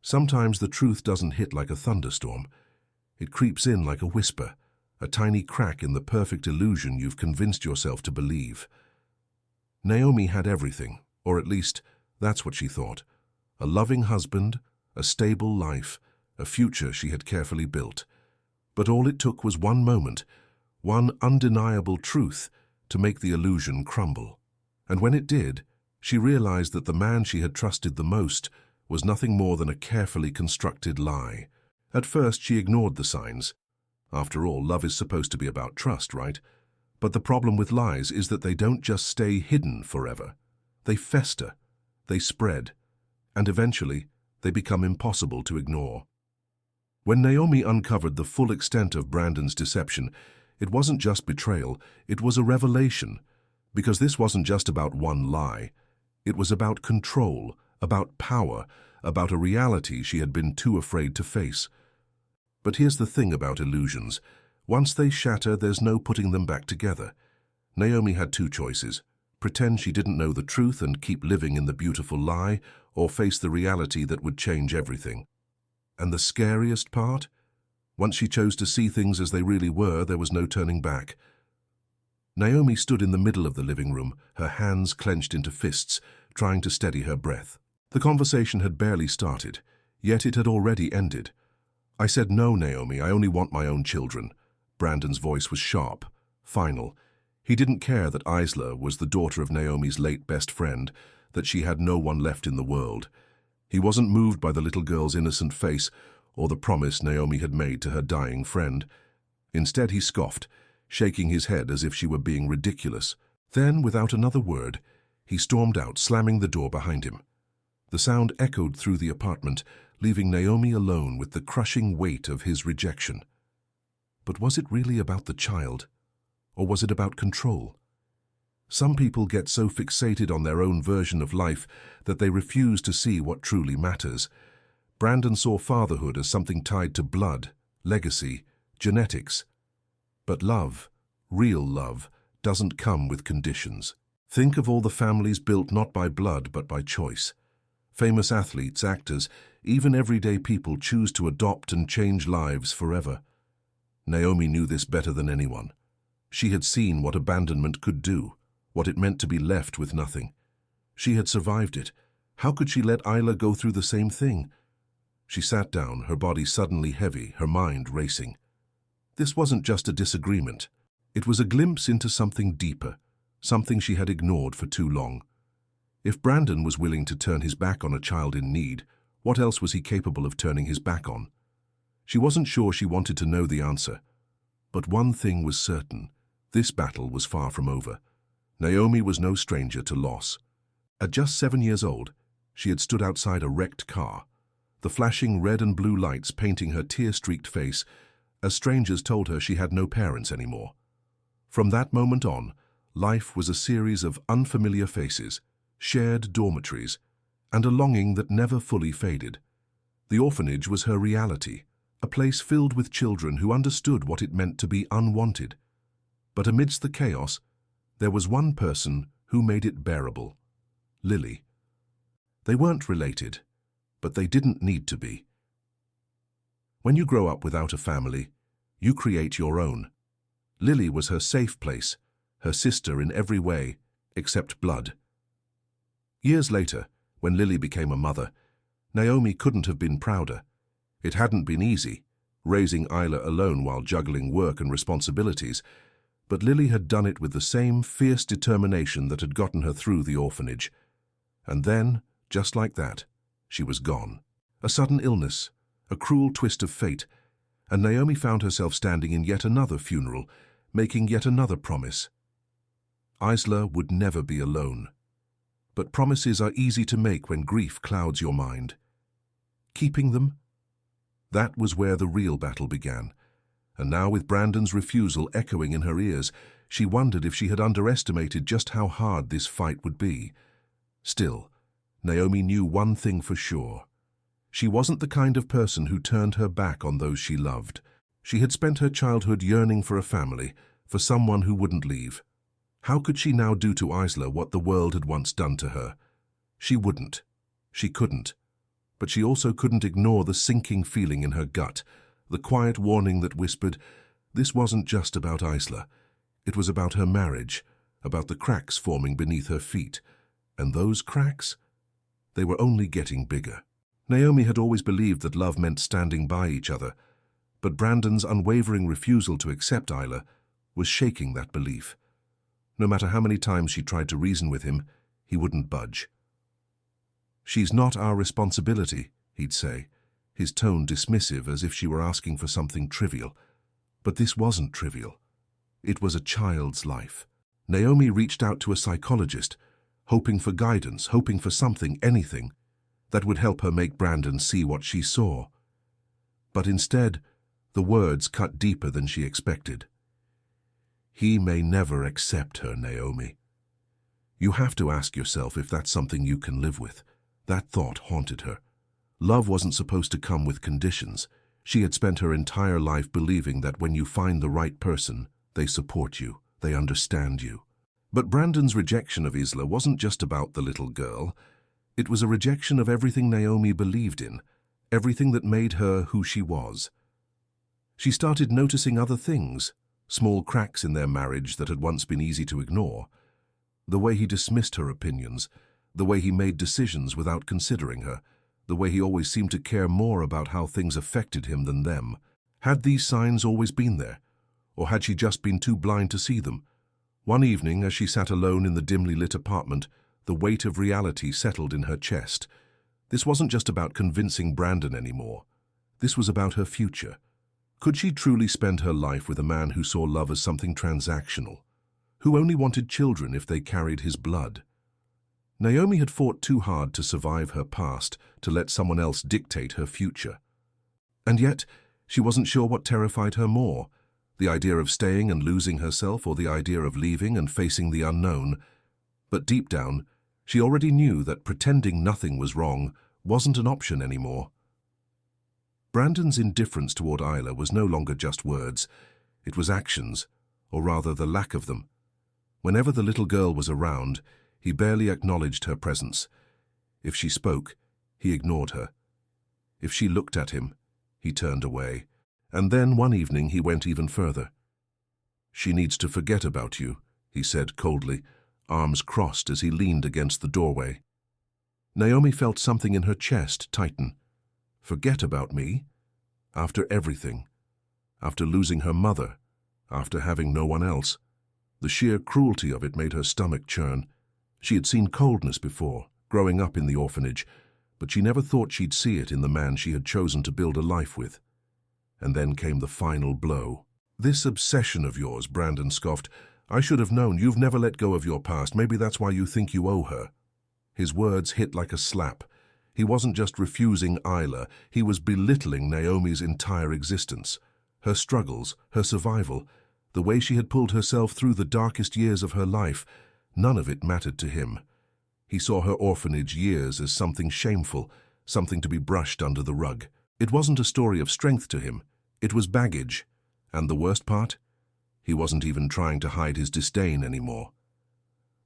Sometimes the truth doesn't hit like a thunderstorm. It creeps in like a whisper, a tiny crack in the perfect illusion you've convinced yourself to believe. Naomi had everything, or at least that's what she thought. A loving husband, a stable life, a future she had carefully built. But all it took was one moment, one undeniable truth, to make the illusion crumble. And when it did, she realized that the man she had trusted the most was nothing more than a carefully constructed lie. At first she ignored the signs. After all, love is supposed to be about trust, right? But the problem with lies is that they don't just stay hidden forever. They fester, they spread, and eventually they become impossible to ignore. When Naomi uncovered the full extent of Brandon's deception, it wasn't just betrayal, it was a revelation. Because this wasn't just about one lie. It was about control, about power, about a reality she had been too afraid to face. But here's the thing about illusions. Once they shatter, there's no putting them back together. Naomi had two choices: pretend she didn't know the truth and keep living in the beautiful lie, or face the reality that would change everything. And the scariest part? Once she chose to see things as they really were, there was no turning back. Naomi stood in the middle of the living room, her hands clenched into fists, trying to steady her breath. The conversation had barely started, yet it had already ended. "I said no, Naomi, I only want my own children." Brandon's voice was sharp, final. He didn't care that Isla was the daughter of Naomi's late best friend, that she had no one left in the world. He wasn't moved by the little girl's innocent face or the promise Naomi had made to her dying friend. Instead, he scoffed, shaking his head as if she were being ridiculous. Then, without another word, he stormed out, slamming the door behind him. The sound echoed through the apartment, leaving Naomi alone with the crushing weight of his rejection. But was it really about the child? Or was it about control? Some people get so fixated on their own version of life that they refuse to see what truly matters. Brandon saw fatherhood as something tied to blood, legacy, genetics. But love, real love, doesn't come with conditions. Think of all the families built not by blood but by choice. Famous athletes, actors, even everyday people choose to adopt and change lives forever. Naomi knew this better than anyone. She had seen what abandonment could do, what it meant to be left with nothing. She had survived it. How could she let Isla go through the same thing? She sat down, her body suddenly heavy, her mind racing. This wasn't just a disagreement. It was a glimpse into something deeper, something she had ignored for too long. If Brandon was willing to turn his back on a child in need, what else was he capable of turning his back on? She wasn't sure she wanted to know the answer. But one thing was certain: this battle was far from over. Naomi was no stranger to loss. At just 7 years old, she had stood outside a wrecked car, the flashing red and blue lights painting her tear-streaked face, as strangers told her she had no parents anymore. From that moment on, life was a series of unfamiliar faces, shared dormitories, and a longing that never fully faded. The orphanage was her reality, a place filled with children who understood what it meant to be unwanted. But amidst the chaos, there was one person who made it bearable: Lily. They weren't related, but they didn't need to be. When you grow up without a family, you create your own. Lily was her safe place, her sister in every way, except blood. Years later, when Lily became a mother, Naomi couldn't have been prouder. It hadn't been easy, raising Isla alone while juggling work and responsibilities, but Lily had done it with the same fierce determination that had gotten her through the orphanage. And then, just like that, she was gone. A sudden illness, a cruel twist of fate, and Naomi found herself standing in yet another funeral, making yet another promise. Isla would never be alone. But promises are easy to make when grief clouds your mind. Keeping them? That was where the real battle began. And now, with Brandon's refusal echoing in her ears, she wondered if she had underestimated just how hard this fight would be. Still, Naomi knew one thing for sure. She wasn't the kind of person who turned her back on those she loved. She had spent her childhood yearning for a family, for someone who wouldn't leave. How could she now do to Isla what the world had once done to her? She wouldn't. She couldn't. But she also couldn't ignore the sinking feeling in her gut, the quiet warning that whispered, this wasn't just about Isla. It was about her marriage, about the cracks forming beneath her feet. And those cracks? They were only getting bigger. Naomi had always believed that love meant standing by each other, but Brandon's unwavering refusal to accept Isla was shaking that belief. No matter how many times she tried to reason with him, he wouldn't budge. She's not our responsibility, he'd say, his tone dismissive as if she were asking for something trivial. But this wasn't trivial. It was a child's life. Naomi reached out to a psychologist, hoping for guidance, hoping for something, anything, that would help her make Brandon see what she saw. But instead, the words cut deeper than she expected. He may never accept her, Naomi. You have to ask yourself if that's something you can live with. That thought haunted her. Love wasn't supposed to come with conditions. She had spent her entire life believing that when you find the right person, they support you, they understand you. But Brandon's rejection of Isla wasn't just about the little girl. It was a rejection of everything Naomi believed in, everything that made her who she was. She started noticing other things, small cracks in their marriage that had once been easy to ignore. The way he dismissed her opinions, the way he made decisions without considering her, the way he always seemed to care more about how things affected him than them. Had these signs always been there? Or had she just been too blind to see them? One evening, as she sat alone in the dimly lit apartment, the weight of reality settled in her chest. This wasn't just about convincing Brandon anymore. This was about her future. Could she truly spend her life with a man who saw love as something transactional, who only wanted children if they carried his blood? Naomi had fought too hard to survive her past, to let someone else dictate her future. And yet, she wasn't sure what terrified her more, the idea of staying and losing herself or the idea of leaving and facing the unknown. But deep down, she already knew that pretending nothing was wrong wasn't an option anymore. Brandon's indifference toward Isla was no longer just words. It was actions, or rather the lack of them. Whenever the little girl was around, he barely acknowledged her presence. If she spoke, he ignored her. If she looked at him, he turned away. And then one evening he went even further. She needs to forget about you, he said coldly, arms crossed as he leaned against the doorway. Naomi felt something in her chest tighten. Forget about me? After everything. After losing her mother. After having no one else. The sheer cruelty of it made her stomach churn. She had seen coldness before, growing up in the orphanage, but she never thought she'd see it in the man she had chosen to build a life with. And then came the final blow. This obsession of yours, Brandon scoffed. I should have known. You've never let go of your past. Maybe that's why you think you owe her. His words hit like a slap. He wasn't just refusing Isla, he was belittling Naomi's entire existence. Her struggles, her survival, the way she had pulled herself through the darkest years of her life, none of it mattered to him. He saw her orphanage years as something shameful, something to be brushed under the rug. It wasn't a story of strength to him. It was baggage. And the worst part? He wasn't even trying to hide his disdain anymore.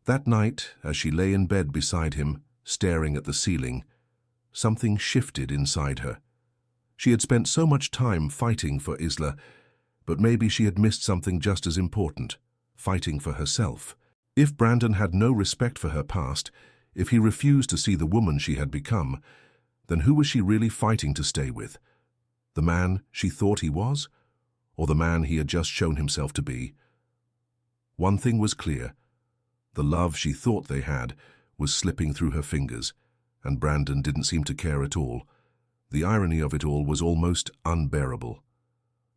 That night, as she lay in bed beside him, staring at the ceiling, something shifted inside her. She had spent so much time fighting for Isla, but maybe she had missed something just as important, fighting for herself. If Brandon had no respect for her past, if he refused to see the woman she had become, then who was she really fighting to stay with? The man she thought he was? Or the man he had just shown himself to be? One thing was clear. The love she thought they had was slipping through her fingers, and Brandon didn't seem to care at all. The irony of it all was almost unbearable.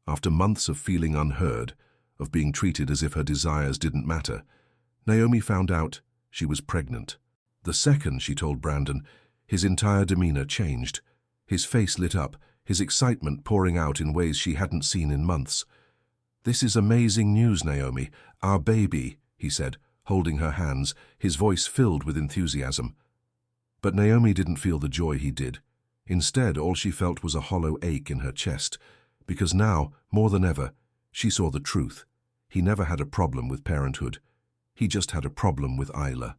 After months of feeling unheard, of being treated as if her desires didn't matter, Naomi found out she was pregnant. The second she told Brandon, his entire demeanor changed. His face lit up, his excitement pouring out in ways she hadn't seen in months. "This is amazing news, Naomi. Our baby," he said, holding her hands, his voice filled with enthusiasm. But Naomi didn't feel the joy he did. Instead, all she felt was a hollow ache in her chest, because now, more than ever, she saw the truth. He never had a problem with parenthood. He just had a problem with Isla.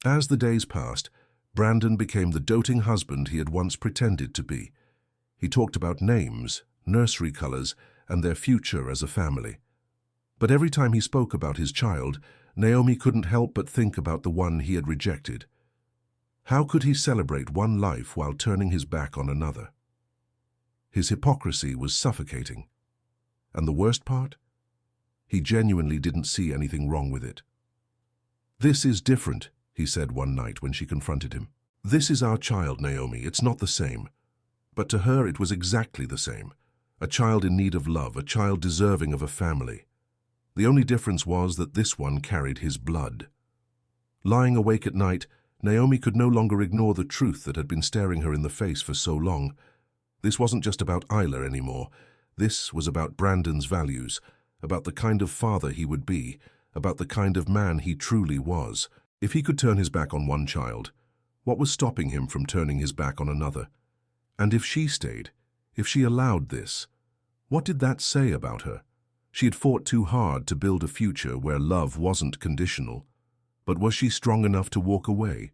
As the days passed, Brandon became the doting husband he had once pretended to be. He talked about names, nursery colors, and their future as a family. But every time he spoke about his child, Naomi couldn't help but think about the one he had rejected. How could he celebrate one life while turning his back on another? His hypocrisy was suffocating. And the worst part? He genuinely didn't see anything wrong with it. "This is different," he said one night when she confronted him. "This is our child, Naomi. It's not the same." But to her it was exactly the same. A child in need of love, a child deserving of a family. The only difference was that this one carried his blood. Lying awake at night, Naomi could no longer ignore the truth that had been staring her in the face for so long. This wasn't just about Isla anymore. This was about Brandon's values, about the kind of father he would be, about the kind of man he truly was. If he could turn his back on one child, what was stopping him from turning his back on another? And if she stayed, if she allowed this, what did that say about her? She had fought too hard to build a future where love wasn't conditional. But was she strong enough to walk away?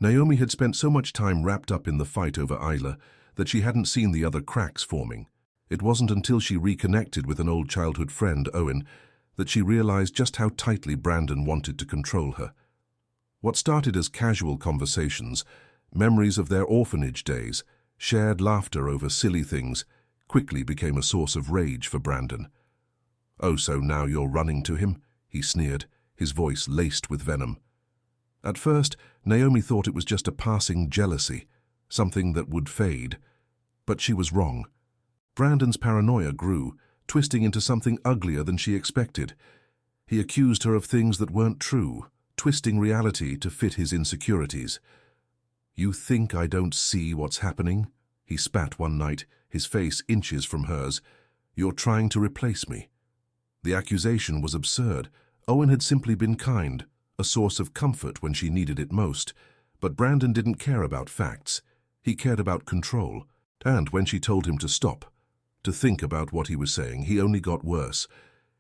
Naomi had spent so much time wrapped up in the fight over Isla that she hadn't seen the other cracks forming. It wasn't until she reconnected with an old childhood friend, Owen, that she realized just how tightly Brandon wanted to control her. What started as casual conversations, memories of their orphanage days, shared laughter over silly things, quickly became a source of rage for Brandon. "Oh, so now you're running to him?" he sneered, his voice laced with venom. At first, Naomi thought it was just a passing jealousy, something that would fade. But she was wrong. Brandon's paranoia grew, twisting into something uglier than she expected. He accused her of things that weren't true, twisting reality to fit his insecurities. "You think I don't see what's happening?" he spat one night, his face inches from hers. "You're trying to replace me." The accusation was absurd. Owen had simply been kind, a source of comfort when she needed it most. But Brandon didn't care about facts. He cared about control. And when she told him to stop, to think about what he was saying, he only got worse.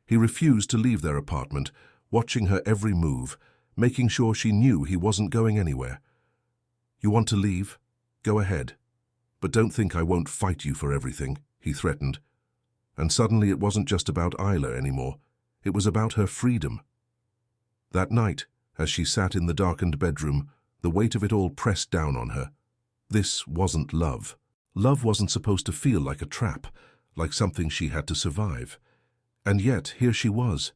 He refused to leave their apartment, watching her every move, making sure she knew he wasn't going anywhere. "You want to leave? Go ahead. But don't think I won't fight you for everything," he threatened. And suddenly it wasn't just about Isla anymore. It was about her freedom. That night, as she sat in the darkened bedroom, the weight of it all pressed down on her. This wasn't love. Love wasn't supposed to feel like a trap, like something she had to survive. And yet, here she was,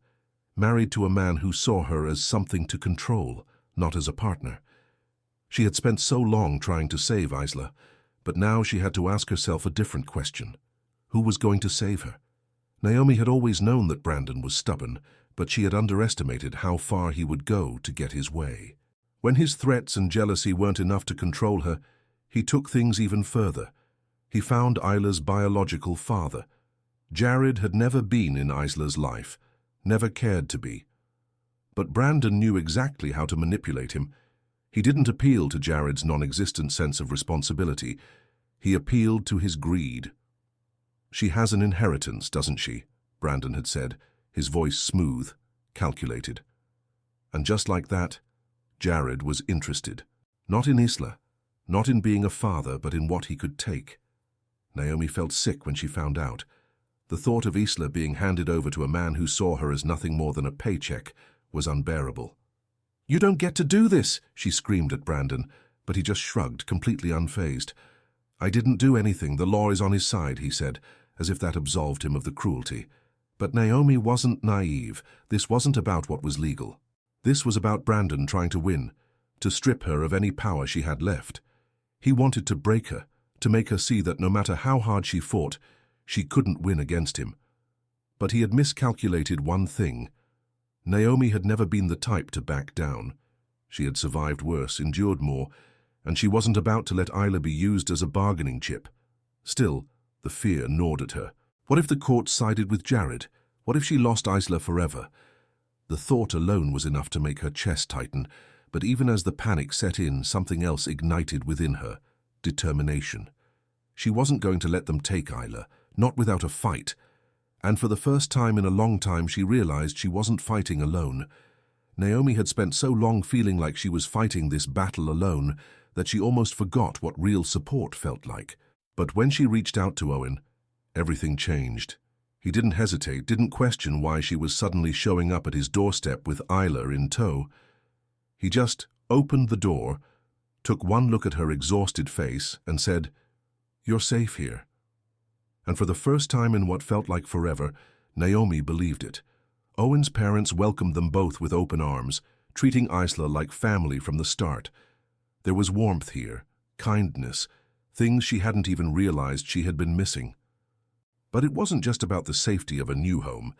married to a man who saw her as something to control, not as a partner. She had spent so long trying to save Isla, but now she had to ask herself a different question. Who was going to save her? Naomi had always known that Brandon was stubborn, but she had underestimated how far he would go to get his way. When his threats and jealousy weren't enough to control her, he took things even further. He found Isla's biological father. Jared had never been in Isla's life, never cared to be. But Brandon knew exactly how to manipulate him. He didn't appeal to Jared's non-existent sense of responsibility. He appealed to his greed. "She has an inheritance, doesn't she?" Brandon had said, his voice smooth, calculated. And just like that, Jared was interested. Not in Isla, not in being a father, but in what he could take. Naomi felt sick when she found out. The thought of Isla being handed over to a man who saw her as nothing more than a paycheck was unbearable. "You don't get to do this," she screamed at Brandon, but he just shrugged, completely unfazed. "I didn't do anything. The law is on his side," he said, as if that absolved him of the cruelty. But Naomi wasn't naive. This wasn't about what was legal. This was about Brandon trying to win, to strip her of any power she had left. He wanted to break her, to make her see that no matter how hard she fought, she couldn't win against him. But he had miscalculated one thing. Naomi had never been the type to back down. She had survived worse, endured more, and she wasn't about to let Isla be used as a bargaining chip. Still, the fear gnawed at her. What if the court sided with Jared? What if she lost Isla forever? The thought alone was enough to make her chest tighten, but even as the panic set in, something else ignited within her: determination. She wasn't going to let them take Isla, not without a fight. And for the first time in a long time, she realized she wasn't fighting alone. Naomi had spent so long feeling like she was fighting this battle alone that she almost forgot what real support felt like. But when she reached out to Owen, everything changed. He didn't hesitate, didn't question why she was suddenly showing up at his doorstep with Isla in tow. He just opened the door, took one look at her exhausted face, and said, "You're safe here." And for the first time in what felt like forever, Naomi believed it. Owen's parents welcomed them both with open arms, treating Isla like family from the start. There was warmth here, kindness, things she hadn't even realized she had been missing. But it wasn't just about the safety of a new home.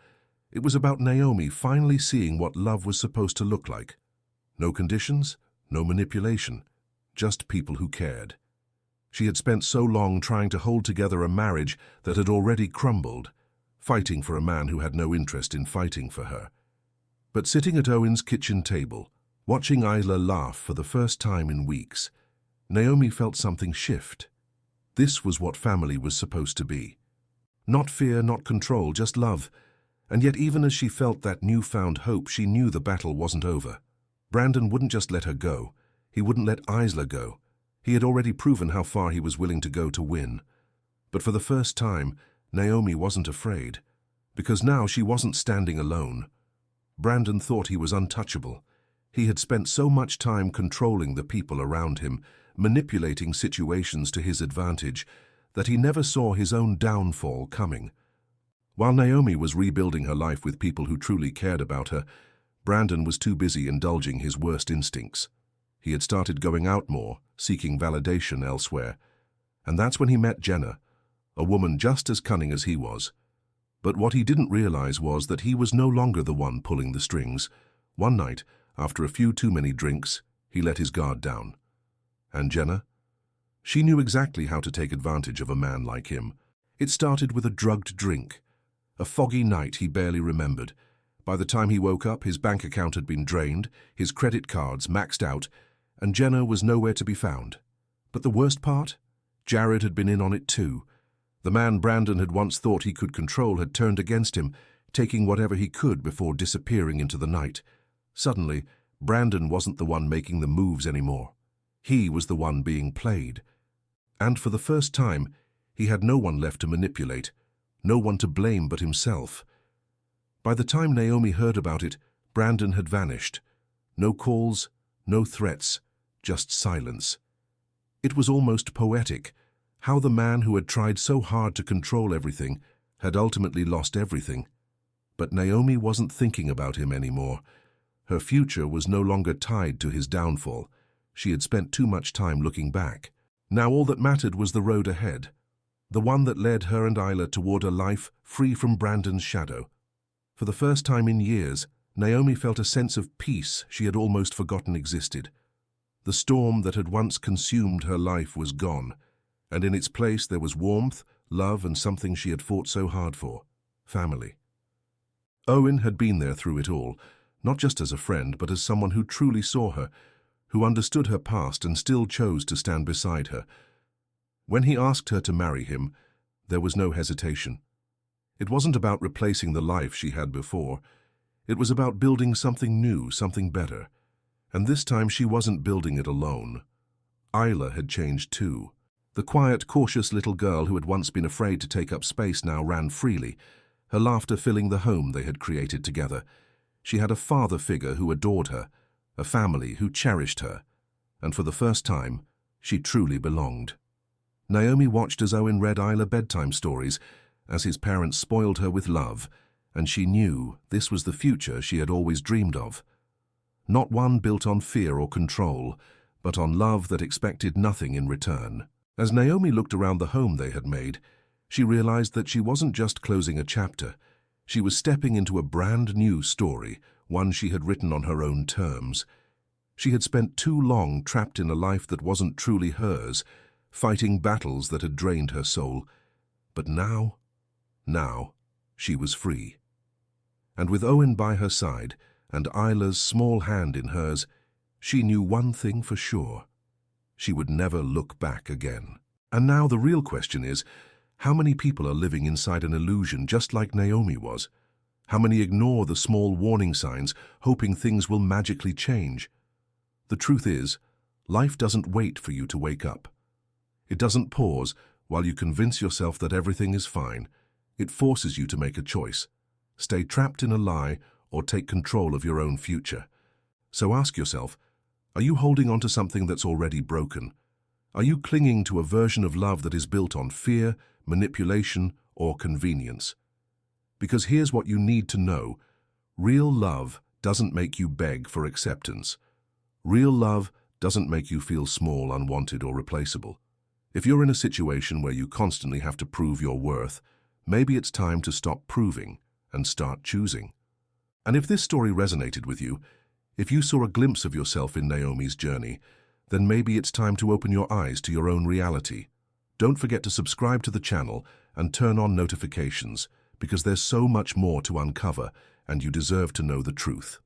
It was about Naomi finally seeing what love was supposed to look like. No conditions, no manipulation, just people who cared. She had spent so long trying to hold together a marriage that had already crumbled, fighting for a man who had no interest in fighting for her. But sitting at Owen's kitchen table, watching Isla laugh for the first time in weeks, Naomi felt something shift. This was what family was supposed to be. Not fear, not control, just love. And yet even as she felt that newfound hope, she knew the battle wasn't over. Brandon wouldn't just let her go. He wouldn't let Isla go. He had already proven how far he was willing to go to win. But for the first time, Naomi wasn't afraid, because now she wasn't standing alone. Brandon thought he was untouchable. He had spent so much time controlling the people around him, manipulating situations to his advantage, that he never saw his own downfall coming. While Naomi was rebuilding her life with people who truly cared about her, Brandon was too busy indulging his worst instincts. He had started going out more, seeking validation elsewhere. And that's when he met Jenna, a woman just as cunning as he was. But what he didn't realize was that he was no longer the one pulling the strings. One night, after a few too many drinks, he let his guard down. And Jenna? She knew exactly how to take advantage of a man like him. It started with a drugged drink. A foggy night he barely remembered. By the time he woke up, his bank account had been drained, his credit cards maxed out, and Jenna was nowhere to be found. But the worst part? Jared had been in on it too. The man Brandon had once thought he could control had turned against him, taking whatever he could before disappearing into the night. Suddenly, Brandon wasn't the one making the moves anymore. He was the one being played. And for the first time, he had no one left to manipulate, no one to blame but himself. By the time Naomi heard about it, Brandon had vanished. No calls, no threats, just silence. It was almost poetic, how the man who had tried so hard to control everything had ultimately lost everything. But Naomi wasn't thinking about him anymore. Her future was no longer tied to his downfall. She had spent too much time looking back. Now all that mattered was the road ahead, the one that led her and Isla toward a life free from Brandon's shadow. For the first time in years, Naomi felt a sense of peace she had almost forgotten existed. The storm that had once consumed her life was gone, and in its place there was warmth, love, and something she had fought so hard for: family. Owen had been there through it all, not just as a friend, but as someone who truly saw her, who understood her past and still chose to stand beside her. When he asked her to marry him, there was no hesitation. It wasn't about replacing the life she had before. It was about building something new, something better. And this time she wasn't building it alone. Isla had changed too. The quiet, cautious little girl who had once been afraid to take up space now ran freely, her laughter filling the home they had created together. She had a father figure who adored her, a family who cherished her, and for the first time, she truly belonged. Naomi watched as Owen read Isla bedtime stories, as his parents spoiled her with love, and she knew this was the future she had always dreamed of. Not one built on fear or control, but on love that expected nothing in return. As Naomi looked around the home they had made, she realized that she wasn't just closing a chapter. She was stepping into a brand new story, one she had written on her own terms. She had spent too long trapped in a life that wasn't truly hers, fighting battles that had drained her soul. But now, she was free. And with Owen by her side, and Isla's small hand in hers, she knew one thing for sure: she would never look back again. And now the real question is, how many people are living inside an illusion just like Naomi was? How many ignore the small warning signs, hoping things will magically change? The truth is, Life doesn't wait for you to wake up. It doesn't pause while you convince yourself that everything is fine. It forces you to make a choice. Stay trapped in a lie or take control of your own future. So ask yourself, are you holding on to something that's already broken? Are you clinging to a version of love that is built on fear, manipulation, or convenience? Because here's what you need to know. Real love doesn't make you beg for acceptance. Real love doesn't make you feel small, unwanted, or replaceable. If you're in a situation where you constantly have to prove your worth, maybe it's time to stop proving and start choosing. And if this story resonated with you, if you saw a glimpse of yourself in Naomi's journey, then maybe it's time to open your eyes to your own reality. Don't forget to subscribe to the channel and turn on notifications, because there's so much more to uncover and you deserve to know the truth.